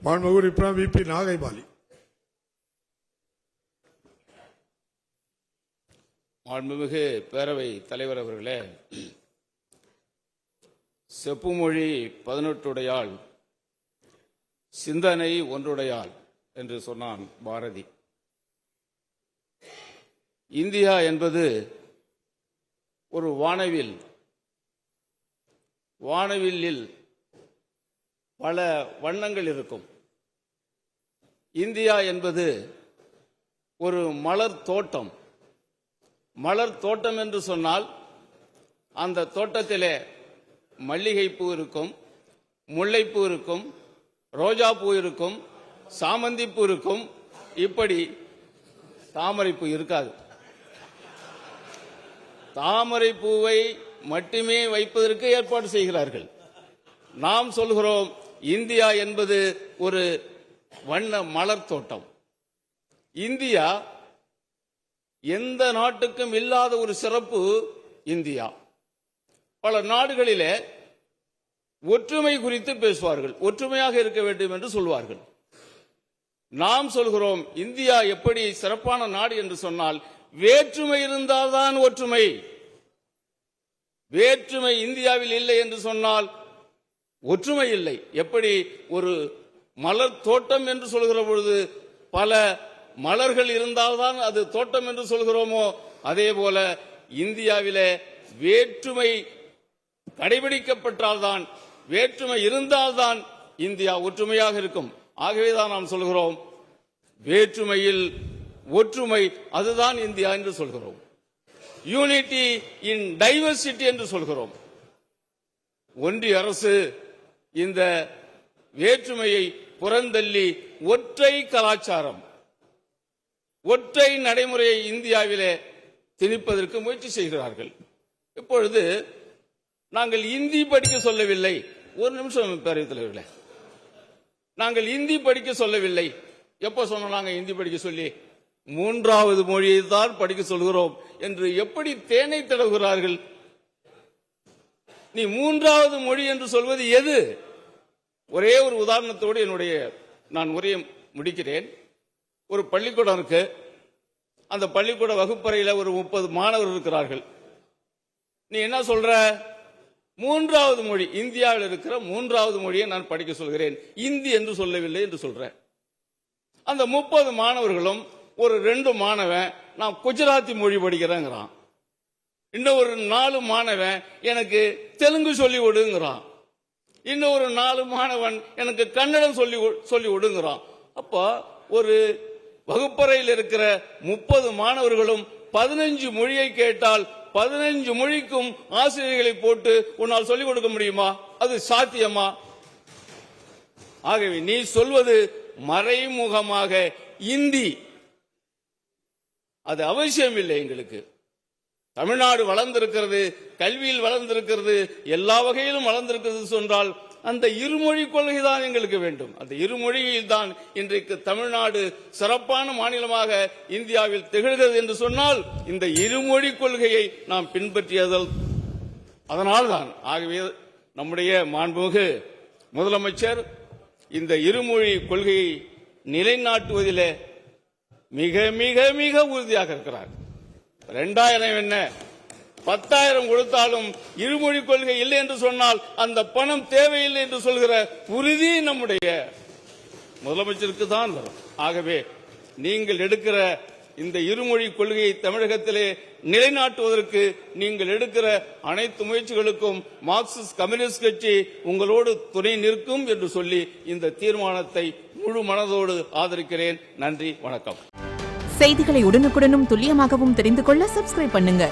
மாண்புமிகு உறுப்பினர் வி.பி. நாகைபாலி. மாண்புமிகு பேரவை தலைவர் அவர்களே, செப்புமொழி 18 சிந்தனை ஒன்றுடையாள் என்று சொன்னான் பாரதி. இந்தியா என்பது ஒரு வானவில். வானவில்லில் பல வண்ணங்கள் இருக்கும். இந்தியா என்பது ஒரு மலர் தோட்டம். மலர் தோட்டம் என்று சொன்னால் அந்த தோட்டத்திலே மல்லிகைப்பூ இருக்கும், முல்லைப்பூ இருக்கும், ரோஜாப்பூ இருக்கும், சாமந்திப்பூ இருக்கும். இப்படி தாமரைப்பூ இருக்காது. தாமரைப்பூவை மட்டுமே வைப்பதற்கு ஏற்பாடு செய்கிறார்கள். நாம் சொல்கிறோம் இந்தியா என்பது ஒரு வண்ண மலர் தோட்டம். இந்தியா எந்த நாட்டுக்கும் இல்லாத ஒரு சிறப்பு இந்தியா. பல நாடுகளிலே ஒற்றுமை குறித்து பேசுவார்கள், ஒற்றுமையாக இருக்க வேண்டும் என்று சொல்வார்கள். நாம் சொல்கிறோம் இந்தியா எப்படி சிறப்பான நாடு என்று சொன்னால் வேற்றுமை இருந்தால்தான் ஒற்றுமை. வேற்றுமை இந்தியாவில் இல்லை என்று சொன்னால் ஒற்றுமை இல்லை. எப்படி ஒரு மலர் தோட்டம் என்று சொல்கிற பொழுது பல மலர்கள் இருந்தால்தான் அது தோட்டம் என்று சொல்கிறோமோ, அதே போல இந்தியாவிலே வேற்றுமை கடைபிடிக்கப்பட்டால்தான், வேற்றுமை இருந்தால்தான் இந்தியா ஒற்றுமையாக இருக்கும். ஆகவேதான் நாம் சொல்கிறோம் வேற்றுமையில் ஒற்றுமை, அதுதான் இந்தியா என்று சொல்கிறோம். யூனிட்டி இன் டைவர்சிட்டி என்று சொல்கிறோம். ஒன்றிய அரசு இந்த வேற்றுமையை புறந்தள்ளி ஒற்றை கலாச்சாரம், ஒற்றை நடைமுறையை இந்தியாவிலே திணிப்பதற்கு முயற்சி செய்கிறார்கள். இப்பொழுது நாங்கள் இந்தி படிக்க சொல்லவில்லை. ஒரு நிமிஷம் பேரவைத் தலைவர்களே, நாங்கள் இந்தி படிக்க சொல்லவில்லை. எப்போ சொன்னோம் நாங்கள் இந்தி படிக்க சொல்லி? 3வது மொழியை தான் படிக்க சொல்கிறோம் என்று எப்படி தேனை தடவுகிறார்கள்? நீ 3வது மொழி என்று சொல்வது எது? ஒரே ஒரு உதாரணத்தோடு நான் உரையை முடிக்கிறேன். ஒரு பள்ளிக்கூடம் இருக்கு. அந்த பள்ளிக்கூட வகுப்பறையில் ஒரு 30 மாணவர்கள் இருக்கிறார்கள். நீ என்ன சொல்ற? 3வது மொழி, இந்தியாவில் இருக்கிற 3வது மொழியை நான் படிக்க சொல்கிறேன், இந்தி என்று சொல்லவில்லை என்று சொல்ற. அந்த 30 மாணவர்களும் ஒரு 2 மாணவன் நான் குஜராத்தி மொழி படிக்கிறேங்கிறான். இன்னும் ஒரு 4 மாணவன் எனக்கு தெலுங்கு சொல்லி விடுங்கிறான். இன்னும் ஒரு 4 மாணவன் எனக்கு கன்னடம் சொல்லி விடுங்கிறான். அப்ப ஒரு வகுப்பறையில் இருக்கிற 30 மாணவர்களும் 15 மொழியை கேட்டால் 15 மொழிக்கும் ஆசிரியர்களை போட்டு உன்னால் சொல்லிக் கொடுக்க முடியுமா? அது சாத்தியமா? ஆகவே நீ சொல்வது மறைமுகமாக இந்தி, அது அவசியம் இல்லை. எங்களுக்கு தமிழ்நாடு வளர்ந்திருக்கிறது, கல்வியில் வளர்ந்திருக்கிறது, எல்லா வகையிலும் வளர்ந்திருக்கிறது சொன்னால் அந்த இருமொழி கொள்கை தான் எங்களுக்கு வேண்டும். அந்த இருமொழியில் தான் இன்றைக்கு தமிழ்நாடு சிறப்பான மாநிலமாக இந்தியாவில் திகழ்கிறது என்று சொன்னால் இந்த இருமொழி கொள்கையை நாம் பின்பற்றியதால், அதனால்தான். ஆகவே நம்முடைய மாண்புமிகு முதலமைச்சர் இந்த இருமொழி கொள்கையை நிலைநாட்டுவதிலே மிக மிக மிக உறுதியாக இருக்கிறார். 2000 என்ன 10,000 கொடுத்தாலும் இருமொழி கொள்கை இல்லை என்று சொன்னால் அந்த பணம் தேவையில்லை என்று சொல்கிற உறுதி நம்முடைய முதலமைச்சருக்கு தான் வரும். ஆகவே நீங்கள் எடுக்கிற இந்த இருமொழி கொள்கையை தமிழகத்திலே நிலைநாட்டுவதற்கு நீங்கள் எடுக்கிற அனைத்து முயற்சிகளுக்கும் மார்க்சிஸ்ட் கம்யூனிஸ்ட் கட்சி உங்களோடு துணை நிற்கும் என்று சொல்லி இந்த தீர்மானத்தை முழு மனதோடு ஆதரிக்கிறேன். நன்றி, வணக்கம். செய்திகளை உடனுக்குடனும் துல்லியமாகவும் தெரிந்து கொள்ள சப்ஸ்கிரைப் பண்ணுங்க.